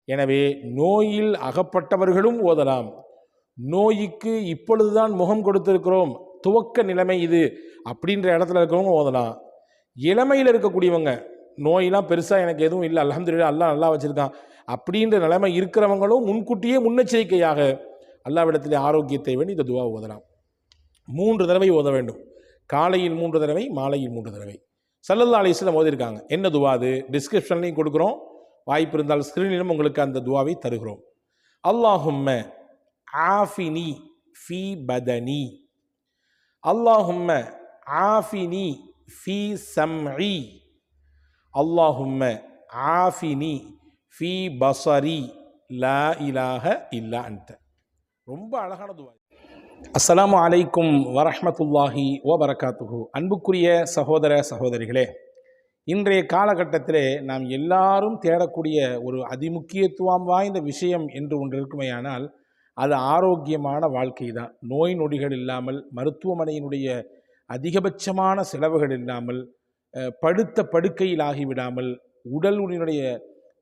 எனவே நோயில் அகப்பட்டவர்களும் ஓதலாம். நோய்க்கு இப்பொழுதுதான் முகம் கொடுத்திருக்கிறோம், துவக்க நிலைமை இது அப்படின்ற இடத்துல இருக்கிறவங்க ஓதலாம். இளமையில் இருக்கக்கூடியவங்க, நோயெல்லாம் பெருசாக எனக்கு எதுவும் இல்லை, அல்ஹம்துலில்லாஹ் அல்லாஹ் நல்லா வச்சுருக்கான் அப்படின்ற நிலைமை இருக்கிறவங்களும் முன்கூட்டியே முன்னெச்சரிக்கையாக அல்லாஹ்விடத்திலே ஆரோக்கியத்தை வேண்டி இந்த துவா ஓதலாம். 3 தடவை ஓத வேண்டும். காலையில் 3 தடவை, மாலையில் 3 தடவை. ஸல்லல்லாஹு அலைஹி வஸல்லம் ஓதியிருக்காங்க. என்ன துவா அது? டிஸ்கிரிப்ஷன்லையும் கொடுக்குறோம், வாய்ப்பு இருந்தால் ஸ்க்ரீனிலும் உங்களுக்கு அந்த துவாவை தருகிறோம். அல்லாஹும்ம ஆஃபினி ஃபீ பதனி, அல்லாஹும்ம ஆஃபினி ஃபீ சம்இ, அல்லாஹும்ம ஆஃபினி ஃபீ பஸரி, லா இலாஹ இல்லா அன்த. ரொம்ப அழகான துவா. அஸ்ஸலாமு அலைக்கும் வரஹ்மத்துல்லாஹி வபரகாத்துஹு. அன்புக்குரிய சகோதர சகோதரிகளே, இன்றைய காலகட்டத்திலே நாம் எல்லாரும் தேடக்கூடிய ஒரு அதிமுக்கியத்துவம் வாய்ந்த விஷயம் என்று ஒன்று இருக்குமேயானால் அது ஆரோக்கியமான வாழ்க்கை தான். நோய் நொடிகள் இல்லாமல், மருத்துவமனையினுடைய அதிகபட்சமான செலவுகள் இல்லாமல், படுத்த படுக்கையில் ஆகிவிடாமல், உடலினுடைய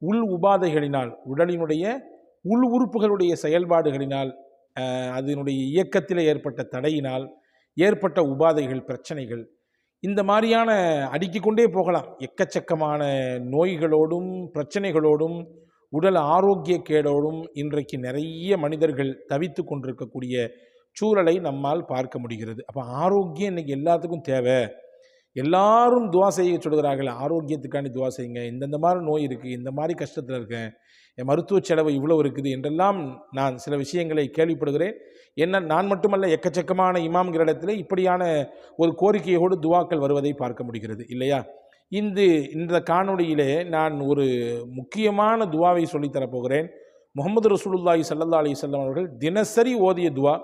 உள் உபாதைகளினால், உடலினுடைய உள் உறுப்புகளுடைய செயல்பாடுகளினால், அதனுடைய இயக்கத்தில் ஏற்பட்ட தடையினால் ஏற்பட்ட உபாதைகள், பிரச்சனைகள், இந்த மாதிரியான அடுக்கிக் கொண்டே போகலாம். எக்கச்சக்கமான நோய்களோடும் பிரச்சனைகளோடும் உடல் ஆரோக்கிய கேடோடும் இன்றைக்கு நிறைய மனிதர்கள் தவித்து கொண்டிருக்கக்கூடிய சூழலை நம்மால் பார்க்க முடிகிறது. அப்போ ஆரோக்கியம் இன்றைக்கி எல்லாத்துக்கும் தேவை. எல்லாரும் துவா செய்ய சொல்கிறார்கள், ஆரோக்கியத்துக்காண்டி துவா செய்யுங்க, இந்தந்த மாதிரி நோய் இருக்குது, இந்த மாதிரி கஷ்டத்தில் இருக்கேன், என் மருத்துவ செலவு இவ்வளோ இருக்குது என்றெல்லாம் நான் சில விஷயங்களை கேள்விப்படுகிறேன். என்ன நான் மட்டுமல்ல, எக்கச்சக்கமான இமாம்களிடத்தில் இப்படியான ஒரு கோரிக்கையோடு துவாக்கள் வருவதை பார்க்க முடிகிறது இல்லையா? இந்த காணொளியிலே நான் ஒரு முக்கியமான துவாவை சொல்லித்தரப்போகிறேன். முஹம்மது ரசூலுல்லாஹி ஸல்லல்லாஹு அலைஹி வஸல்லம் அவர்கள் தினசரி ஓதிய துவா.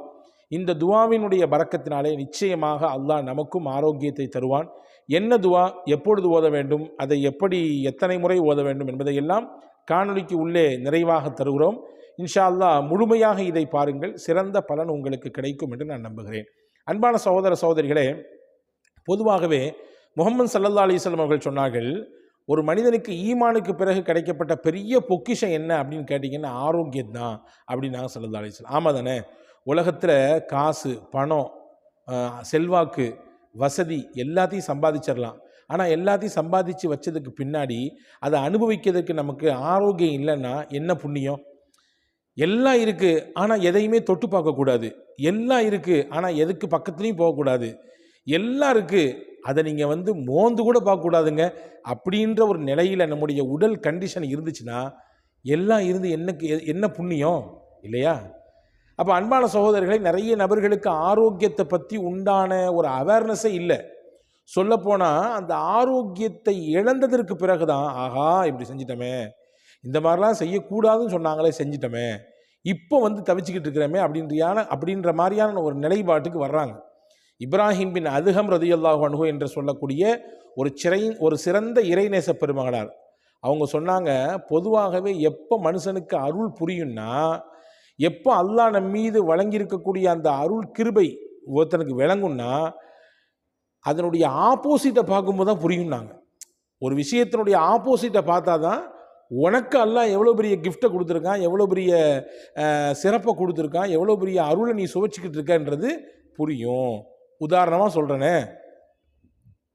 இந்த துவாவினுடைய பரக்கத்தினாலே நிச்சயமாக அல்லாஹ் நமக்கும் ஆரோக்கியத்தை தருவான். என்ன துவா, எப்பொழுது ஓத வேண்டும், அதை எப்படி எத்தனை முறை ஓத வேண்டும் என்பதையெல்லாம் காணொளிக்கு உள்ளே நிறைவாக தருகிறோம். இன்ஷா அல்லாஹ் முழுமையாக இதை பாருங்கள், சிறந்த பலன் உங்களுக்கு கிடைக்கும் என்று நான் நம்புகிறேன். அன்பான சகோதர சகோதரிகளே, பொதுவாகவே முஹம்மது ஸல்லல்லாஹு அலைஹி வஸல்லம் அவர்கள் சொன்னார்கள், ஒரு மனிதனுக்கு ஈமானுக்கு பிறகு கிடைக்கப்பட்ட பெரிய பொக்கிஷம் என்ன அப்படின்னு கேட்டிங்கன்னா ஆரோக்கியம் தான் அப்படின்னாங்க ஸல்லல்லாஹு அலைஹி வஸல்லம். ஆமாம் தானே? உலகத்தில் காசு, பணம், செல்வாக்கு, வசதி எல்லாத்தையும் சம்பாதிச்சிடலாம். ஆனால் எல்லாத்தையும் சம்பாதிச்சு வச்சதுக்கு பின்னாடி அதை அனுபவிக்கிறதுக்கு நமக்கு ஆரோக்கியம் இல்லைன்னா என்ன புண்ணியம்? எல்லாம் இருக்குது ஆனால் எதையுமே தொட்டு பார்க்கக்கூடாது, எல்லாம் இருக்குது ஆனால் எதுக்கு பக்கத்துலேயும் போகக்கூடாது, எல்லாம் இருக்குது அதை நீங்கள் மோந்து கூட பார்க்கக்கூடாதுங்க அப்படின்ற ஒரு நிலையில் நம்முடைய உடல் கண்டிஷன் இருந்துச்சுன்னா எல்லாம் இருந்து என்ன புண்ணியம் இல்லையா? அப்போ அன்பான சகோதரர்களை, நிறைய நபர்களுக்கு ஆரோக்கியத்தை பற்றி உண்டான ஒரு அவேர்னஸே இல்லை. சொல்லப்போனால் அந்த ஆரோக்கியத்தை இழந்ததற்கு பிறகு தான், ஆஹா இப்படி செஞ்சிட்டோமே, இந்த மாதிரிலாம் செய்யக்கூடாதுன்னு சொன்னாங்களே செஞ்சிட்டோமே, இப்போ தவிச்சிக்கிட்டு இருக்கிறோமே அப்படின்ற மாதிரியான ஒரு நிலைப்பாட்டுக்கு வர்றாங்க. இப்ராஹிம் பின் அதுஹம் ரதியல்லாஹு அன்ஹு என்று சொல்லக்கூடிய ஒரு சிறந்த இறைநேச பெருமகனார், அவங்க சொன்னாங்க, பொதுவாகவே எப்போ மனுஷனுக்கு அருள் புரியும்னா, எப்போ அல்லாஹ் நம் மீது வழங்கியிருக்கக்கூடிய அந்த அருள் கிருபை ஒருத்தனுக்கு விளங்கும்னா அதனுடைய ஆப்போசிட்டை பார்க்கும்போது தான் புரியும்னாங்க. ஒரு விஷயத்தினுடைய ஆப்போசிட்டை பார்த்தா தான் உனக்கு அல்லாஹ் எவ்வளோ பெரிய கிஃப்டை கொடுத்துருக்கான், எவ்வளோ பெரிய சிறப்பை கொடுத்துருக்கான், எவ்வளோ பெரிய அருளை நீ சுவைச்சிக்கிட்டு இருக்கன்றது புரியும். உதாரணமாக சொல்கிறேனே,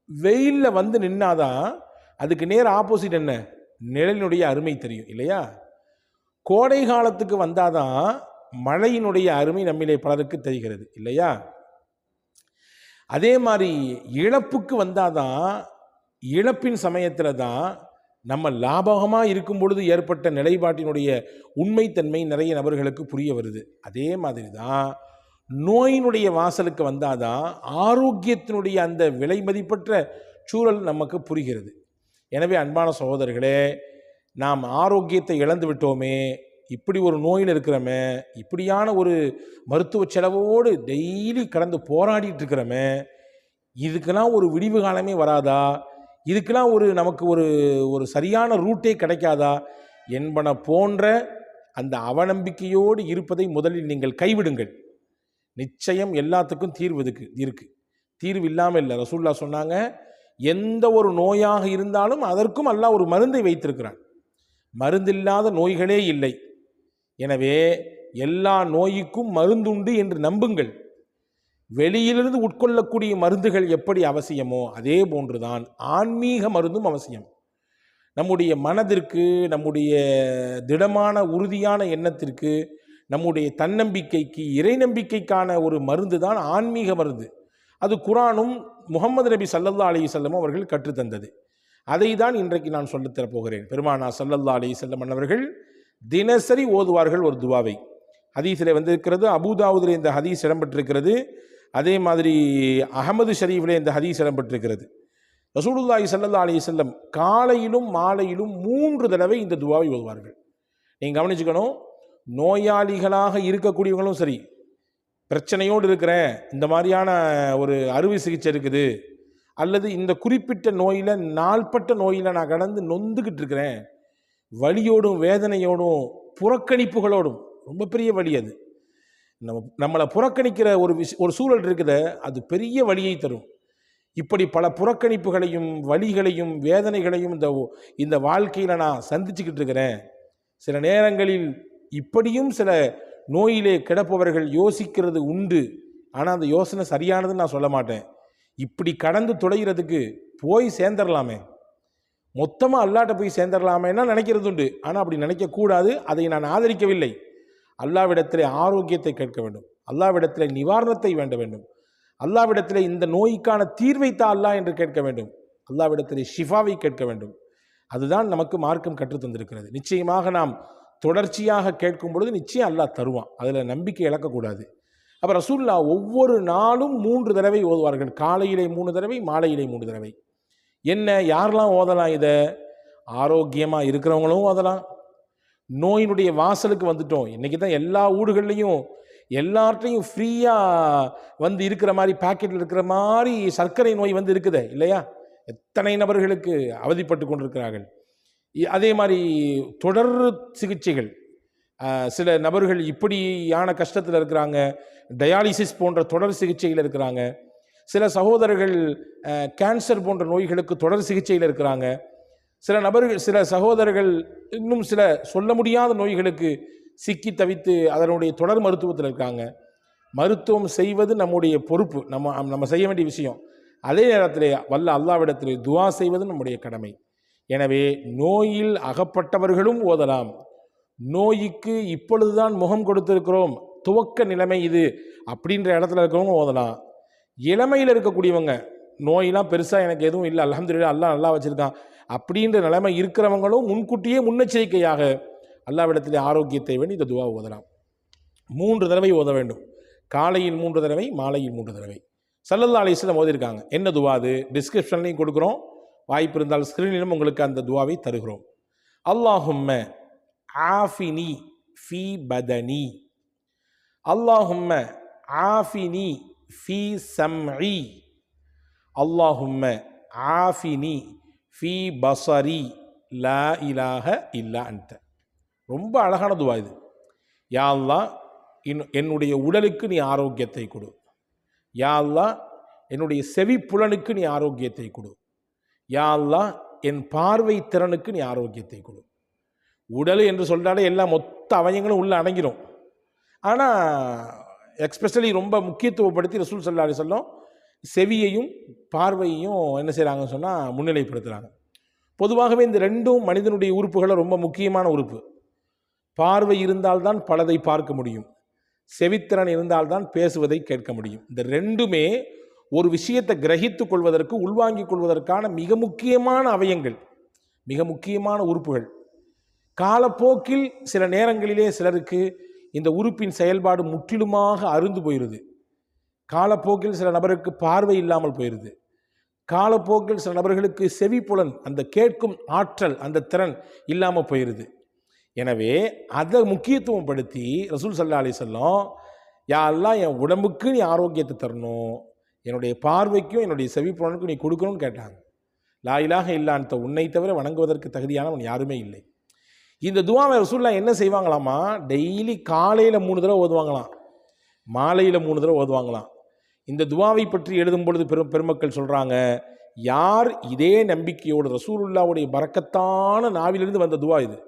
வெயிலில் நின்னாதான் அதுக்கு நேர் ஆப்போசிட் என்ன, நிழலினுடைய அருமை தெரியும் இல்லையா? கோடை காலத்துக்கு வந்தாதான் மழையினுடைய அருமை நம்மிலே பலருக்கு தெரிகிறது இல்லையா? அதே மாதிரி இழப்புக்கு வந்தாதான், இழப்பின் சமயத்தில் தான் நம்ம லாபகமாக இருக்கும் பொழுது ஏற்பட்ட நிலைப்பாட்டினுடைய உண்மைத்தன்மை நிறைய நபர்களுக்கு புரிய வருது. அதே மாதிரி தான் நோயினுடைய வாசலுக்கு வந்தாதான் ஆரோக்கியத்தினுடைய அந்த விலை மதிப்பற்ற சூழல் நமக்கு புரிகிறது. எனவே அன்பான சகோதரர்களே, நாம் ஆரோக்கியத்தை இழந்து விட்டோமே, இப்படி ஒரு நோயில் இருக்கிறோமே, இப்படியான ஒரு மருத்துவ செலவோடு டெய்லி கடந்து போராடிட்டு இருக்கிறோமே, இதுக்கெல்லாம் ஒரு விடிவு காலமே வராதா, இதுக்கெல்லாம் நமக்கு ஒரு சரியான ரூட்டே கிடைக்காதா என்பன போன்ற அந்த அவநம்பிக்கையோடு இருப்பதை முதலில் நீங்கள் கைவிடுங்கள். நிச்சயம் எல்லாத்துக்கும் தீர்வு இருக்குது. தீர்வு இல்லாமல் இல்லை. ரசூலுல்லாஹ் சொன்னாங்க, எந்த ஒரு நோயாக இருந்தாலும் அதற்கும் அல்லாஹ் ஒரு மருந்தை வைத்திருக்கிறான். மருந்தில்லாத நோய்களே இல்லை. எனவே எல்லா நோய்க்கும் மருந்துண்டு என்று நம்புங்கள். வெளியிலிருந்து உட்கொள்ளக்கூடிய மருந்துகள் எப்படி அவசியமோ அதே போன்றுதான் ஆன்மீக மருந்தும் அவசியம். நம்முடைய மனதிற்கு, நம்முடைய திடமான உறுதியான எண்ணத்திற்கு, நம்முடைய தன்னம்பிக்கைக்கு, இறை நம்பிக்கைக்கான ஒரு மருந்து தான் ஆன்மீக மருந்து. அது குரானும் முஹம்மது நபி ஸல்லல்லாஹு அலைஹி வஸல்லம் அவர்கள் கற்றுத்தந்தது. அதை தான் இன்றைக்கு நான் சொல்லித்தரப் போகிறேன். பெருமானா ஸல்லல்லாஹு அலைஹி வஸல்லம் அவர்கள் தினசரி ஓதுவார்கள் ஒரு துவாவை. ஹதீஸில் வந்திருக்கிறது, அபூதாவுதில் இந்த ஹதீஸ் இடம்பெற்றிருக்கிறது. அதே மாதிரி அஹமது ஷரீஃபில் இந்த ஹதீஸ் இடம்பெற்றிருக்கிறது. ரசூலுல்லாஹி ஸல்லல்லாஹு அலைஹி வஸல்லம் காலையிலும் மாலையிலும் 3 தடவை இந்த துவாவை ஓதுவார்கள். நீங்கள் கவனிச்சுக்கணும், நோயாளிகளாக இருக்கக்கூடியவங்களும் சரி, பிரச்சனையோடு இருக்கிறேன், இந்த மாதிரியான ஒரு அறுவை சிகிச்சை இருக்குது, அல்லது இந்த குறிப்பிட்ட நோயில், நாள்பட்ட நோயில் நான் கடந்து நொந்துக்கிட்டு இருக்கிறேன், வலியோடும் வேதனையோடும் புறக்கணிப்புகளோடும், ரொம்ப பெரிய வலி அது, நம்மளை புறக்கணிக்கிற ஒரு சூழல் இருக்குது, அது பெரிய வலியை தரும். இப்படி பல புறக்கணிப்புகளையும் வலிகளையும் வேதனைகளையும் இந்த வாழ்க்கையில் நான் சந்திச்சுக்கிட்டு இருக்கிறேன். சில நேரங்களில் இப்படியும் சில நோயிலே கிடப்பவர்கள் யோசிக்கிறது உண்டு. ஆனால் அந்த யோசனை சரியானதுன்னு நான் சொல்ல மாட்டேன். இப்படி கடந்து தொலைகிறதுக்கு போய் சேர்ந்துடலாமே, மொத்தமாக அல்லாட்ட போய் சேர்ந்துடலாமேன்னா நினைக்கிறது உண்டு. ஆனால் அப்படி நினைக்கக்கூடாது. அதை நான் ஆதரிக்கவில்லை. அல்லாவிடத்திலே ஆரோக்கியத்தை கேட்க வேண்டும், அல்லாவிடத்திலே நிவாரணத்தை வேண்ட வேண்டும், அல்லாவிடத்திலே இந்த நோய்க்கான தீர்வை தா அல்லாஹ் என்று கேட்க வேண்டும், அல்லாவிடத்திலே ஷிஃபாவை கேட்க வேண்டும். அதுதான் நமக்கு மார்க்கம் கற்றுத்தந்திருக்கிறது. நிச்சயமாக நாம் தொடர்ச்சியாக கேட்கும் பொழுது நிச்சயம் அல்லாஹ் தருவான். அதில் நம்பிக்கை இழக்கக்கூடாது. அப்போ ரசூலுல்லாஹ் ஒவ்வொரு நாளும் 3 தடவை ஓதுவார்கள். காலையிலே 3 தடவை, மாலையிலே 3 தடவை. என்ன, யாரெல்லாம் ஓதலாம்? இதை ஆரோக்கியமாக இருக்கிறவங்களும் ஓதலாம். நோயினுடைய வாசலுக்கு வந்துட்டோம், இன்றைக்கி தான் எல்லா ஊடுகள்லையும் எல்லார்ட்டையும் ஃப்ரீயாக வந்து இருக்கிற மாதிரி, பாக்கெட்டில் இருக்கிற மாதிரி சர்க்கரை நோய் வந்து இருக்குதே இல்லையா? எத்தனை நபர்களுக்கு அவதிப்பட்டு கொண்டிருக்கிறார்கள். அதே மாதிரி தொடர் சிகிச்சைகள், சில நபர்கள் இப்படியான கஷ்டத்தில் இருக்கிறாங்க, டயாலிசிஸ் போன்ற தொடர் சிகிச்சையில் இருக்கிறாங்க. சில சகோதரர்கள் கேன்சர் போன்ற நோய்களுக்கு தொடர் சிகிச்சையில் இருக்கிறாங்க. சில சகோதரர்கள் இன்னும் சில சொல்ல முடியாத நோய்களுக்கு சிக்கி தவித்து அதனுடைய தொடர் மருத்துவத்தில் இருக்காங்க. மருத்துவம் செய்வது நம்முடைய பொறுப்பு, நம்ம செய்ய வேண்டிய விஷயம். அதே நேரத்தில் வல்ல அல்லாவிடத்தில் துஆ செய்வது நம்முடைய கடமை. எனவே நோயில் அகப்பட்டவர்களும் ஓதலாம். நோய்க்கு இப்பொழுதுதான் முகம் கொடுத்திருக்கிறோம், துவக்க நிலைமை இது அப்படின்ற இடத்துல இருக்கிறவங்க ஓதலாம். இளமையில் இருக்கக்கூடியவங்க, நோயெல்லாம் பெருசாக எனக்கு எதுவும் இல்லை, அல்ஹம்துலில்லாஹ் அல்லாஹ் நல்லா வச்சுருக்கான் அப்படின்ற நிலைமை இருக்கிறவங்களும் முன்கூட்டியே முன்னெச்சரிக்கையாக அல்லாவிடத்திலே ஆரோக்கியத்தை வேண்டி இந்த துவா ஓதலாம். 3 தடவை ஓத வேண்டும். காலையில் 3 தடவை, மாலையில் 3 தடவை. ஸல்லல்லாஹு அலைஹி வஸல்லம் ஓதிருக்காங்க. என்ன துவா அது? டிஸ்கிரிப்ஷன்லையும் கொடுக்குறோம், வாய்ப்பு இருந்தால் ஸ்க்ரீனிலும் உங்களுக்கு அந்த துவாவை தருகிறோம். அல்லாஹும்ம ஆஃபினி ஃபீ பதனி, அல்லாஹும்ம ஆஃபினி ஃபீ சம்இ, அல்லாஹும்ம ஆஃபினி ஃபீ பஸரி, லா இலாஹ இல்லா அன்த. ரொம்ப அழகான துவா இது. யா அல்லாஹ், என்னுடைய உடலுக்கு நீ ஆரோக்கியத்தை கொடு. யா அல்லாஹ், என்னுடைய செவிப்புலனுக்கு நீ ஆரோக்கியத்தை கொடு. யா அல்லாஹ், என் பார்வை திறனுக்கு நீ ஆரோக்கியத்தை கொடு. உடல் என்று சொல்றாலே எல்லா மொத்த அவயங்களும் உள்ள அடங்கிடும். ஆனால் எக்ஸ்பெஷலி ரொம்ப முக்கியத்துவப்படுத்தி ரசூல் ஸல்லல்லாஹு அலைஹி வஸல்லம் செவியையும் பார்வையையும் என்ன செய்கிறாங்கன்னு சொன்னால் முன்னிலைப்படுத்துகிறாங்க. பொதுவாகவே இந்த ரெண்டும் மனிதனுடைய உறுப்புகளை ரொம்ப முக்கியமான உறுப்பு. பார்வை இருந்தால்தான் பலதை பார்க்க முடியும், செவித்திறன் இருந்தால்தான் பேசுவதை கேட்க முடியும். இந்த ரெண்டுமே ஒரு விஷயத்தை கிரகித்து கொள்வதற்கு, உள்வாங்கிக் கொள்வதற்கான மிக முக்கியமான அவயங்கள், மிக முக்கியமான உறுப்புகள். காலப்போக்கில் சில நேரங்களிலே சிலருக்கு இந்த உறுப்பின் செயல்பாடு முற்றிலுமாக அருந்து போயிடுது. காலப்போக்கில் சில நபருக்கு பார்வை இல்லாமல் போயிடுது. காலப்போக்கில் சில நபர்களுக்கு செவிப்புலன், அந்த கேட்கும் ஆற்றல், அந்த திறன் இல்லாமல் போயிடுது. எனவே அதை முக்கியத்துவம் படுத்தி ரசூல் ஸல்லல்லாஹு அலைஹி வஸல்லம், யா அல்லாஹ், என் உடம்புக்கு நீ ஆரோக்கியத்தை தரணும், என்னுடைய பார்வைக்கும் என்னுடைய செவிப்புலனுக்கும் நீ கொடுக்கணும்னு கேட்டாங்க. லா இலாஹ இல்லா அன்த, உன்னை தவிர வணங்குவதற்கு தகுதியானவன் யாருமே இல்லை. இந்த துஆவை ரசூலுல்லாஹ் என்ன செய்வாங்களாமா, டெய்லி காலையில் 3 தடவை ஓதுவாங்களாம், மாலையில் 3 தடவை ஓதுவாங்களாம். இந்த துஆவை பற்றி எழுதும் பொழுது பெருமக்கள் சொல்கிறாங்க, யார் இதே நம்பிக்கையோடு, ரசூலுல்லாஹ்வுடைய பரக்கத்தான நாவிலிருந்து வந்த துஆ இது,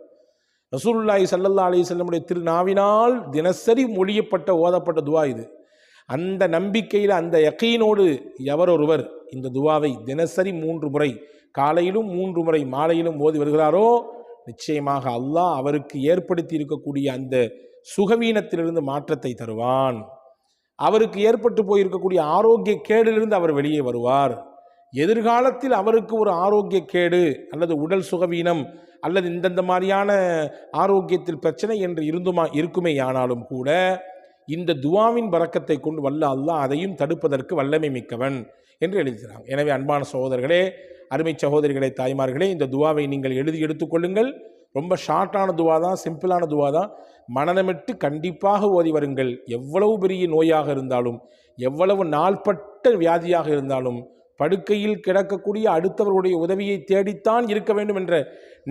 ரசூலுல்லாஹி ஸல்லல்லாஹு அலைஹி வஸல்லமுடைய திருநாவினால் தினசரி மொழியப்பட்ட ஓதப்பட்ட துவா இது. அந்த நம்பிக்கையில் அந்த யகீனோடு எவரொருவர் இந்த துவாவை தினசரி 3 முறை, காலையிலும் 3 முறை, மாலையிலும் ஓதி வருகிறாரோ நிச்சயமாக அல்லாஹ் அவருக்கு ஏற்படுத்தி இருக்கக்கூடிய அந்த சுகவீனத்திலிருந்து மாற்றத்தை தருவான். அவருக்கு ஏற்பட்டு போயிருக்கக்கூடிய ஆரோக்கிய கேடிலிருந்து அவர் வெளியே வருவார். எதிர்காலத்தில் அவருக்கு ஒரு ஆரோக்கிய கேடு அல்லது உடல் சுகவீனம் அல்லது இந்தந்த மாதிரியான ஆரோக்கியத்தில் பிரச்சனை என்று இருக்குமே ஆனாலும் கூட இந்த துவாவின் பரக்கத்தை கொண்டு வல்ல அல்லாஹ் அதையும் தடுப்பதற்கு வல்லமை மிக்கவன் என்று எழுதுகிறாங்க. எனவே அன்பான சகோதரர்களே, அருமை சகோதரிகளே, தாய்மார்களே, இந்த துவாவை நீங்கள் எழுதி எடுத்துக்கொள்ளுங்கள். ரொம்ப ஷார்ட்டான துவா தான், சிம்பிளான துவா தான். மனநமிட்டு கண்டிப்பாக ஓதி வருங்கள். எவ்வளவு பெரிய நோயாக இருந்தாலும், எவ்வளவு நாள்பட்ட வியாதியாக இருந்தாலும், படுக்கையில் கிடக்கக்கூடிய அடுத்தவர்களுடைய உதவியை தேடித்தான் இருக்க வேண்டும் என்ற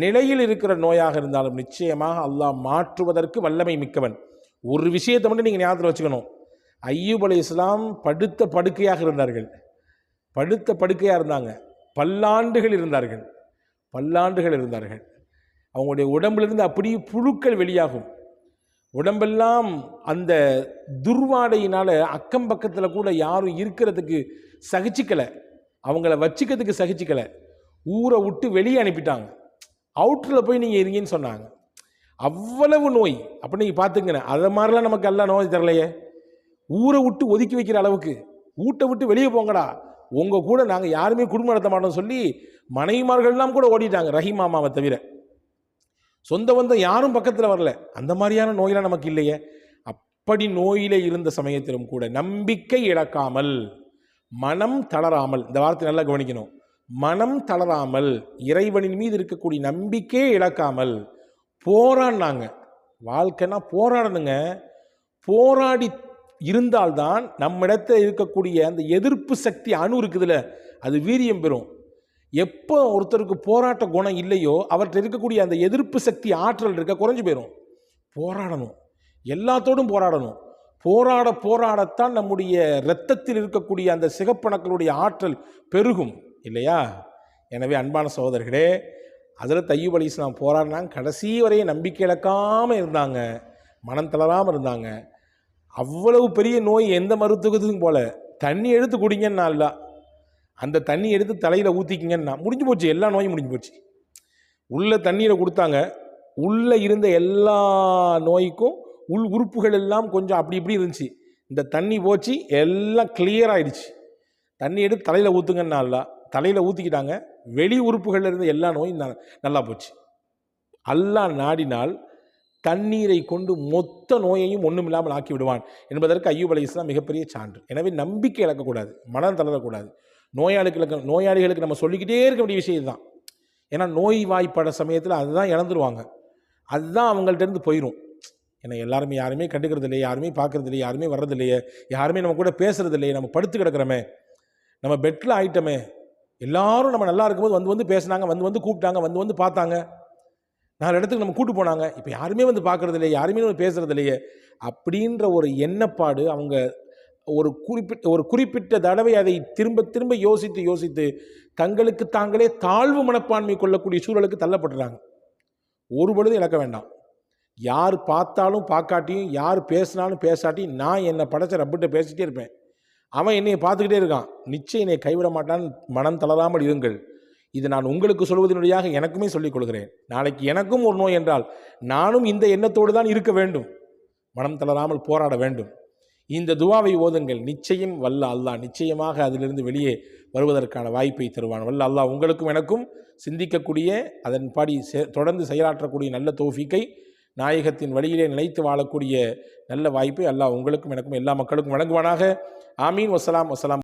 நிலையில் இருக்கிற நோயாக இருந்தாலும் நிச்சயமாக அல்லாஹ் மாற்றுவதற்கு வல்லமை மிக்கவன். ஒரு விஷயத்தை மட்டும் நீங்கள் ஞாபகத்தில் வச்சுக்கணும். ஐயூப் அலைஹிஸ்ஸலாம் படுத்த படுக்கையாக இருந்தார்கள். படுத்த படுக்கையாக இருந்தாங்க. பல்லாண்டுகள் இருந்தார்கள். அவங்களுடைய உடம்பிலிருந்து அப்படியே புழுக்கள் வெளியாகும். உடம்பெல்லாம் அந்த துர்வாடையினால் அக்கம் பக்கத்தில் கூட யாரும் இருக்கிறதுக்கு சகிச்சிக்கலை, அவங்கள வச்சுக்கிறதுக்கு சகிச்சிக்கலை. ஊரை விட்டு வெளியே அனுப்பிட்டாங்க. அவுட்டரில் போய் நீங்கள் இருங்கன்னு சொன்னாங்க. அவ்வளவு நோய். அப்போ நீங்கள் பார்த்துங்கண்ணே, அதை மாதிரிலாம் நமக்கு எல்லாம் நோய் தரலையே. ஊரை விட்டு ஒதுக்கி வைக்கிற அளவுக்கு, வீட்டை விட்டு வெளியே போங்கடா, உங்கள் கூட நாங்கள் யாருமே குடும்பம் நடத்த மாட்டோம் சொல்லி மனைவிமார்கள்லாம் கூட ஓடிட்டாங்க, ரஹீம் மாமாவை தவிர. சொந்த பந்தம் யாரும் பக்கத்தில் வரல. அந்த மாதிரியான நோயெல்லாம் நமக்கு இல்லையே. அப்படி நோயிலே இருந்த சமயத்திலும் கூட நம்பிக்கை இழக்காமல், மனம் தளராமல், இந்த வார்த்தை நல்லா கவனிக்கணும், மனம் தளராமல், இறைவனின் மீது இருக்கக்கூடிய நம்பிக்கையை இழக்காமல் போராடினாங்க. வாழ்க்கைனா போராடணுங்க. போராடி இருந்தால்தான் நம்மிடத்தில் இருக்கக்கூடிய அந்த எதிர்ப்பு சக்தி அணு இருக்குதுல்ல, அது வீரியம் பெறும். எப்போ ஒருத்தருக்கு போராட்ட குணம் இல்லையோ அவர்கிட்ட இருக்கக்கூடிய அந்த எதிர்ப்பு சக்தி ஆற்றல் இருக்க குறைஞ்சு போயிடும். போராடணும், எல்லாத்தோடும் போராடணும். போராடத்தான் நம்முடைய இரத்தத்தில் இருக்கக்கூடிய அந்த சிகப்பணுக்களுடைய ஆற்றல் பெருகும் இல்லையா? எனவே அன்பான சகோதரர்களே, ஹஜ்ரத் அய்யூப் அலைஹிஸ்ஸலாம் போராடினாங்க. கடைசி வரைய நம்பிக்கை இழக்காமல் இருந்தாங்க, மனம் தளராமல் இருந்தாங்க. அவ்வளவு பெரிய நோய் எந்த மருத்துவத்துக்கும் போல. தண்ணி எடுத்து குடிங்கன்னா இல்லை, அந்த தண்ணி எடுத்து தலையில் ஊற்றிக்கிங்கன்னா முடிஞ்சு போச்சு, எல்லா நோயும் முடிஞ்சு போச்சு. உள்ள தண்ணீரை கொடுத்தாங்க, உள்ளே இருந்த எல்லா நோய்க்கும் உள் உறுப்புகள் எல்லாம் கொஞ்சம் அப்படி இப்படி இருந்துச்சு. இந்த தண்ணி போச்சு, எல்லாம் கிளியர் ஆகிடுச்சு. தண்ணி எடுத்து தலையில் ஊற்றுங்கன்னா இல்லை, தலையில் ஊற்றிக்கிட்டாங்க. வெளி உறுப்புகளில் இருந்த எல்லா நோயும் நல்லா போச்சு. அல்லாஹ் நாடினால் தண்ணீரை கொண்டு மொத்த நோயையும் ஒன்றும் இல்லாமல் ஆக்கி விடுவான் என்பதற்கு அய்யூப் அலைஹிஸ்ஸலாம் மிகப்பெரிய சான்று. எனவே நம்பிக்கை இழக்கக்கூடாது, மனம் தளரக்கூடாது. நோயாளிகளுக்கு நம்ம சொல்லிக்கிட்டே இருக்க வேண்டிய விஷயம் தான். ஏன்னா நோய் வாய்ப்பட சமயத்தில் அதுதான் இழந்துருவாங்க, அதுதான் அவங்கள்ட்டேருந்து போயிடும். ஏன்னா யாருமே கண்டுக்கிறது இல்லையே, யாருமே பார்க்கறது இல்லையே, யாருமே வர்றது இல்லையே, யாருமே நம்ம கூட பேசுறது இல்லையே, நம்ம படுத்து கிடக்கிறோமே, நம்ம பெட்டில் ஆயிட்டோமே. எல்லாரும் நம்ம நல்லா இருக்கும்போது வந்து பேசினாங்க, வந்து கூப்பிட்டாங்க, வந்து பார்த்தாங்க, 4 இடத்துக்கு நம்ம கூட்டு போனாங்க. இப்போ யாருமே வந்து பார்க்கறது இல்லையே, யாருமே நம்ம பேசுறது இல்லையே அப்படின்ற ஒரு எண்ணப்பாடு அவங்க ஒரு குறிப்பிட்ட தடவை அதை திரும்ப யோசித்து தங்களுக்கு தாங்களே தாழ்வு மனப்பான்மை கொள்ளக்கூடிய சூழலுக்கு தள்ளப்படுறாங்க. ஒரு பொழுது இழக்க வேண்டாம். யார் பார்த்தாலும் பார்க்காட்டியும், யார் பேசினாலும் பேசாட்டியும், நான் என்னை படைச்ச ரப்பிட்ட பேசிகிட்டே இருப்பேன். அவன் என்னை பார்த்துக்கிட்டே இருக்கான், நிச்சயம் என்னை கைவிட மாட்டான். மனம் தளராமல் இருங்கள். இது நான் உங்களுக்கு சொல்வதனுடையாக எனக்குமே சொல்லிக் கொள்கிறேன். நாளைக்கு எனக்கும் ஒரு நோய் என்றால் நானும் இந்த எண்ணத்தோடு தான் இருக்க வேண்டும். மனம் தளராமல் போராட வேண்டும். இந்த துவாவை ஓதுங்கள். நிச்சயம் வல்ல அல்லாஹ் நிச்சயமாக அதிலிருந்து வெளியே வருவதற்கான வாய்ப்பை தருவான். வல்ல அல்லாஹ் உங்களுக்கும் எனக்கும் சிந்திக்கக்கூடிய, அதன்படி தொடர்ந்து செயலாற்றக்கூடிய நல்ல தௌஃபீக்கை, நாயகத்தின் வழியிலே நிலைத்து வாழக்கூடிய நல்ல வாய்ப்பை அல்லாஹ் உங்களுக்கும் எனக்கும் எல்லா மக்களுக்கும் வழங்குவானாக. ஆமீன். வஸ்ஸலாம்.